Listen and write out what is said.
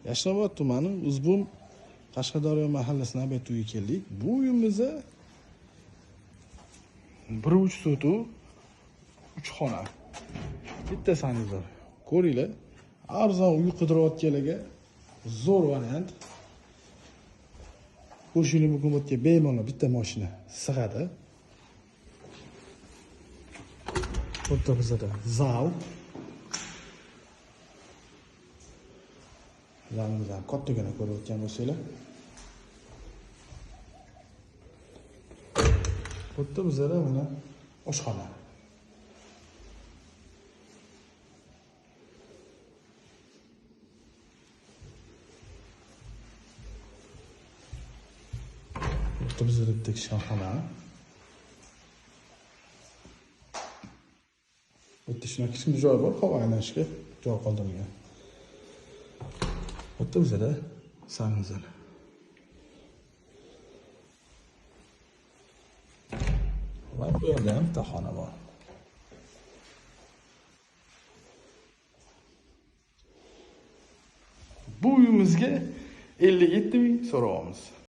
Yashnobod tumani Uzbum Qashqadaryo mahallasidan navbat uyga keldik. Bu uyimizda 1.5 sotu 3 xona. Bitta sanizor. Ko'ringlar, arzon uy qidirayotganlarga zo'r variant. Qo'shini hukumatga bemalol bitta mashina sig'adi. Bitta bizda zal. Zalimizni kattagina ko'rayotgan bo'lsanglar. Bitta bizda mana oshxona. Bitta bizda bitta kichkina. Bitta shuna kichkina joy bor, havo aylashga joy qoldirmagan. Bitta bizda sanizor. Va bu yerda ham bitta xona bor. Bu uyimizga 57 ming so'rayapmiz.